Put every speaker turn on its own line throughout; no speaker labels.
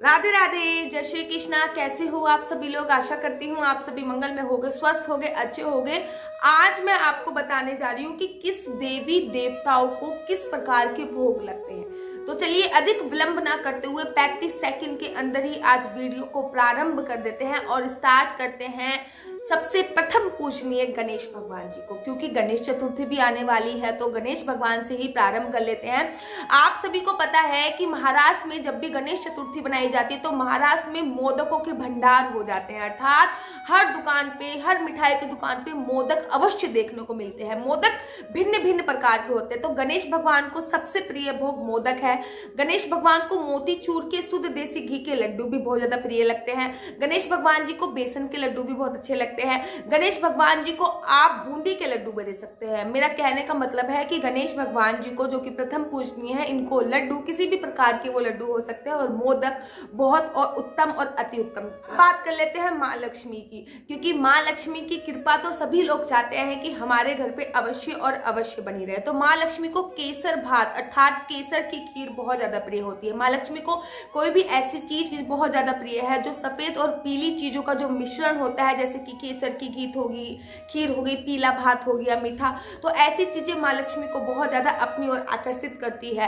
राधे राधे, जय श्री कृष्णा। कैसे हो आप सभी लोग? आशा करती हूँ आप सभी मंगल में होगे, स्वस्थ होगे, अच्छे होगे। आज मैं आपको बताने जा रही हूँ कि किस देवी देवताओं को किस प्रकार के भोग लगते हैं। तो चलिए अधिक विलंब ना करते हुए 35 सेकंड के अंदर ही आज वीडियो को प्रारंभ कर देते हैं और स्टार्ट करते हैं सबसे प्रथम पूजनीय गणेश भगवान जी को, क्योंकि गणेश चतुर्थी भी आने वाली है तो गणेश भगवान से ही प्रारंभ कर लेते हैं। आप सभी को पता है कि महाराष्ट्र में जब भी गणेश चतुर्थी बनाई जाती है तो महाराष्ट्र में मोदकों के भंडार हो जाते हैं, अर्थात हर दुकान पे, हर मिठाई की दुकान पे मोदक अवश्य देखने को मिलते हैं। मोदक भिन्न भिन्न प्रकार के होते हैं, तो गणेश भगवान को सबसे प्रिय भोग मोदक है। गणेश भगवान को मोतीचूर के शुद्ध देसी घी के लड्डू भी बहुत ज्यादा प्रिय लगते हैं। गणेश भगवान जी को बेसन के लड्डू भी बहुत अच्छे लगते हैं। गणेश भगवान जी को आप बूंदी के लड्डू भी दे सकते हैं। मेरा कहने का मतलब है कि गणेश भगवान जी को, जो कि प्रथम पूजनीय है, इनको लड्डू किसी भी प्रकार के वो लड्डू हो सकते हैं और मोदक बहुत और उत्तम और अति उत्तम। बात कर लेते हैं माँ लक्ष्मी की, क्योंकि माँ लक्ष्मी की कृपा तो सभी लोग चाहते हैं कि हमारे घर पे अवश्य और अवश्य बनी रहे। तो माँ लक्ष्मी को केसर भात अर्थात केसर की खीर बहुत ज्यादा प्रिय होती है। माँ लक्ष्मी को कोई भी ऐसी चीज बहुत ज्यादा प्रिय है जो सफेद और पीली चीजों का जो मिश्रण होता है, जैसे कि केसर की खीर हो गई, पीला भात हो गया, मीठा, तो ऐसी चीजें माँ लक्ष्मी को बहुत ज्यादा अपनी ओर आकर्षित करती है।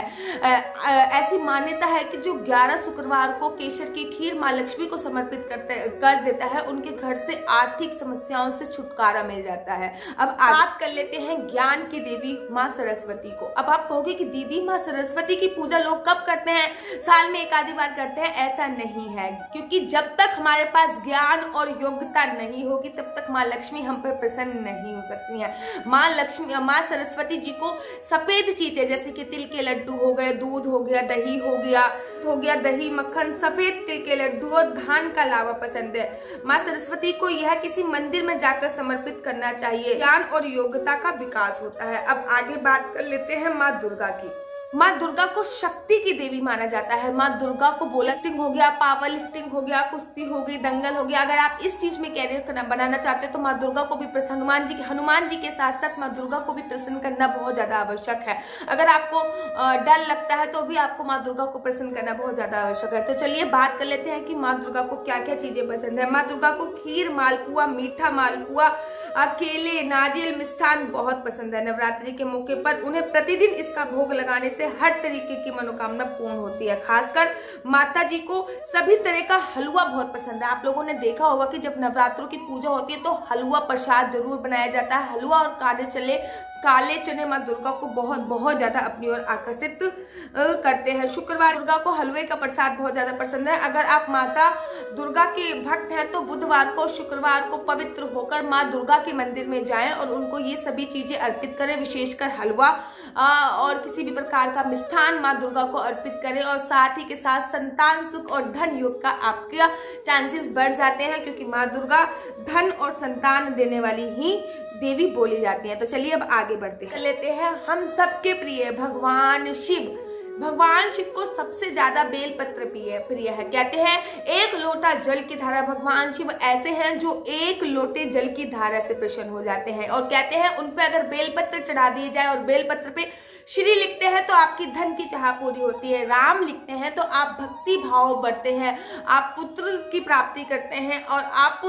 ऐसी मान्यता है कि जो 11 शुक्रवार को केसर की खीर माँ लक्ष्मी को समर्पित कर देता है, उनके घर से आर्थिक समस्याओं से छुटकारा मिल जाता है। अब बात कर लेते हैं ज्ञान की देवी माँ सरस्वती को। अब आप कहोगे कि दीदी माँ सरस्वती की पूजा लोग कब करते हैं? साल में एक आधी बार करते हैं। ऐसा नहीं है, क्योंकि जब तक हमारे पास ज्ञान और योग्यता नहीं होगी तब तक माँ लक्ष्मी हम पर प्रसन्न नहीं हो सकती हैं। माँ सरस्वती जी को सफेद चीजें जैसे कि तिल के लड्डू हो गए, दूध हो गया, दही हो गया दही मक्खन, सफेद तिल के लड्डू और धान का लावा पसंद है। माँ सरस्वती को यह किसी मंदिर में जाकर समर्पित करना चाहिए। ज्ञान और योग्यता का विकास होता है। अब आगे बात कर लेते हैं माँ दुर्गा की। माँ दुर्गा को शक्ति की देवी माना जाता है। माँ दुर्गा को बोला लिफ्टिंग हो गया, पावर लिफ्टिंग हो गया, कुश्ती हो गई, दंगल हो गया, अगर आप इस चीज में कैरियर बनाना चाहते हैं तो माँ दुर्गा को भी प्रसन्न, हनुमान जी के साथ साथ माँ दुर्गा को भी प्रसन्न करना बहुत ज्यादा आवश्यक है। अगर आपको डर लगता है तो भी आपको माँ दुर्गा को प्रसन्न करना बहुत ज्यादा आवश्यक है। तो चलिए बात कर लेते हैं कि माँ दुर्गा को क्या क्या चीजें पसंद है। माँ दुर्गा को खीर, मालपुआ, मीठा मालपुआ, केले, नारियल, मिष्ठान बहुत पसंद है। नवरात्रि के मौके पर उन्हें प्रतिदिन इसका भोग लगाने से हर तरीके की मनोकामना पूर्ण होती है। खासकर माता जी को सभी तरह का हलवा बहुत पसंद है। आप लोगों ने देखा होगा कि जब नवरात्रों की पूजा होती है तो हलवा प्रसाद जरूर बनाया जाता है। हलवा और काले चने माँ दुर्गा को बहुत ज्यादा अपनी ओर आकर्षित करते हैं। शुक्रवार दुर्गा को हलवे का प्रसाद बहुत ज्यादा पसंद है। अगर आप माता दुर्गा के भक्त हैं तो बुधवार को, शुक्रवार को पवित्र होकर माँ दुर्गा के मंदिर में जाएं और उनको ये सभी चीजें अर्पित करें, विशेषकर हलवा और किसी भी प्रकार का मिष्ठान माँ दुर्गा को अर्पित करें। और साथ ही के साथ संतान सुख और धन योग का आपके चांसेस बढ़ जाते हैं, क्योंकि माँ दुर्गा धन और संतान देने वाली ही देवी बोली जाती है। तो चलिए अब आगे बढ़ते हैं। लेते हैं हम सबके प्रिय भगवान शिव। भगवान शिव को सबसे ज्यादा बेलपत्र प्रिय है। कहते हैं एक लोटा जल की धारा, भगवान शिव ऐसे हैं जो एक लोटे जल की धारा से प्रसन्न हो जाते हैं। और कहते हैं उन पे अगर बेलपत्र चढ़ा दिए जाए और बेलपत्र पे श्री लिखते हैं तो आपकी धन की चाह पूरी होती है। राम लिखते हैं तो आप भक्ति भाव बढ़ते हैं, आप पुत्र की प्राप्ति करते हैं और आप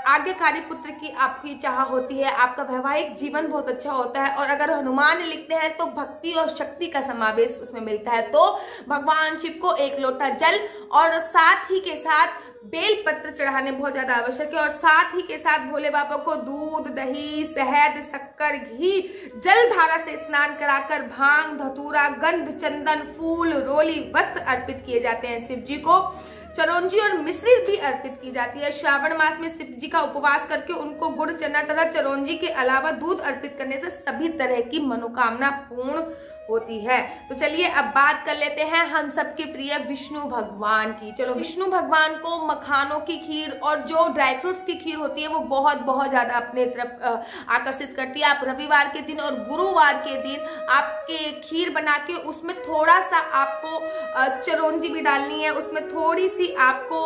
आज्ञाकारी पुत्र की आपकी चाह होती है। आपका वैवाहिक जीवन बहुत अच्छा होता है। और अगर हनुमान लिखते हैं तो भक्ति और शक्ति का समावेश उसमें मिलता है। तो भगवान शिव को एक लोटा जल और साथ ही के साथ बेल पत्र चढ़ाने बहुत ज्यादा आवश्यक है। और साथ ही के साथ भोले बाबा को दूध, दही, शहद, शक्कर, घी, जल धारा से स्नान कराकर भांग, धतूरा, गंध, चंदन, फूल, रोली, वस्त्र अर्पित किए जाते हैं। शिव जी को चरौंजी और मिश्री भी अर्पित की जाती है। श्रावण मास में शिव जी का उपवास करके उनको गुड़, चना, तरह चरौंजी के अलावा दूध अर्पित करने से सभी तरह की मनोकामना पूर्ण होती है। तो चलिए अब बात कर लेते हैं हम सबके प्रिय विष्णु भगवान की। चलो, विष्णु भगवान को मखानों की खीर और जो ड्राई फ्रूट्स की खीर होती है वो बहुत ज्यादा अपने तरफ आकर्षित करती है। आप रविवार के दिन और गुरुवार के दिन आपके खीर बना के उसमें थोड़ा सा आपको चिरौंजी भी डालनी है, उसमें थोड़ी सी आपको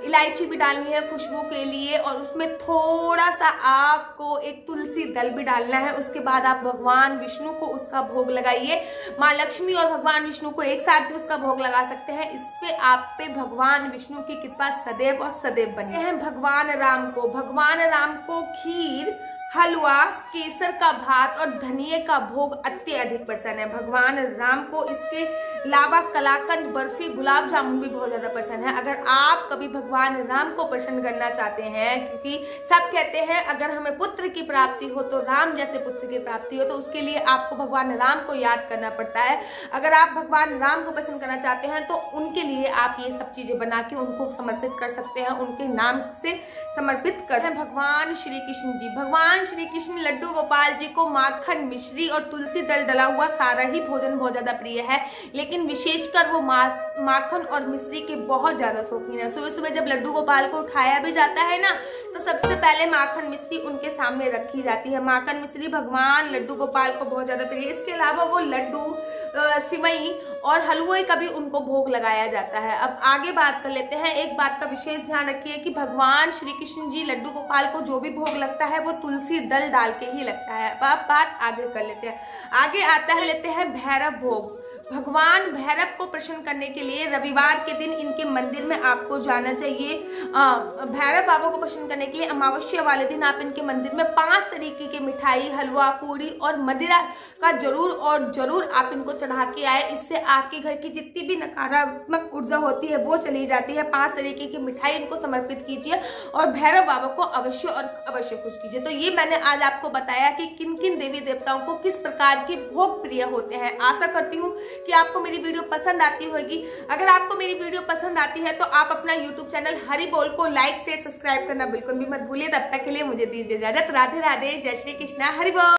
इलायची भी डालनी है खुशबू के लिए, और उसमें थोड़ा सा आपको एक तुलसी दल भी डालना है। उसके बाद आप भगवान विष्णु को उसका भोग लगाइए। माँ लक्ष्मी और भगवान विष्णु को एक साथ भी उसका भोग लगा सकते हैं। इस पे आप पे भगवान विष्णु की कृपा सदैव और सदैव बनी है। भगवान राम को खीर, हलवा, केसर का भात और धनिये का भोग अत्यधिक पसंद है। भगवान राम को इसके अलावा कलाकंद, बर्फी, गुलाब जामुन भी बहुत ज्यादा पसंद है। अगर आप कभी भगवान राम को प्रसन्न करना चाहते हैं, क्योंकि सब कहते हैं अगर हमें पुत्र की प्राप्ति हो तो राम जैसे पुत्र की प्राप्ति हो, तो उसके लिए आपको भगवान राम को याद करना पड़ता है। अगर आप भगवान राम को पसंद करना चाहते हैं तो उनके लिए आप ये सब चीजें बना के उनको समर्पित कर सकते हैं, उनके नाम से समर्पित कर। भगवान श्री कृष्ण जी, भगवान श्री कृष्ण लड्डू गोपाल जी को माखन, मिश्री और तुलसी दल डला हुआ सारा ही भोजन बहुत ज्यादा प्रिय है, लेकिन विशेषकर वो माखन और मिश्री के बहुत ज्यादा शौकीन है। सुबह सुबह जब लड्डू गोपाल को उठाया भी जाता है ना, तो सबसे पहले माखन मिश्री उनके सामने रखी जाती है। माखन मिश्री भगवान लड्डू गोपाल को बहुत ज्यादा प्रिय है। इसके अलावा वो लड्डू, सिवई और हलवे का भी उनको भोग लगाया जाता है। अब आगे बात कर लेते हैं। एक बात का विशेष ध्यान रखिए कि भगवान श्री कृष्ण जी लड्डू गोपाल को जो भी भोग लगता है वो तुलसी दल डाल के ही लगता है। अब बात आगे कर लेते हैं। आगे आता है, लेते हैं भैरव भोग। भगवान भैरव को प्रसन्न करने के लिए रविवार के दिन इनके मंदिर में आपको जाना चाहिए। भैरव बाबा को प्रसन्न करने के लिए अमावस्या वाले दिन आप इनके मंदिर में 5 तरीके की मिठाई, हलवा, पूरी और मदिरा का जरूर आप इनको चढ़ा के आए। इससे आपके घर की जितनी भी नकारात्मक ऊर्जा होती है वो चली जाती है। 5 तरीके की मिठाई इनको समर्पित कीजिए और भैरव बाबा को अवश्य और अवश्य खुश कीजिए। तो ये मैंने आज आपको बताया कि किन किन देवी देवताओं को किस प्रकार के भोग प्रिय होते हैं। आशा करती हूँ कि आपको मेरी वीडियो पसंद आती होगी। अगर आपको मेरी वीडियो पसंद आती है तो आप अपना YouTube चैनल हरि बोल को लाइक, शेयर, सब्सक्राइब करना बिल्कुल भी मत भूलिए। तब तक के लिए मुझे दीजिए इजाजत। राधे राधे, जय श्री कृष्णा, हरि बोल।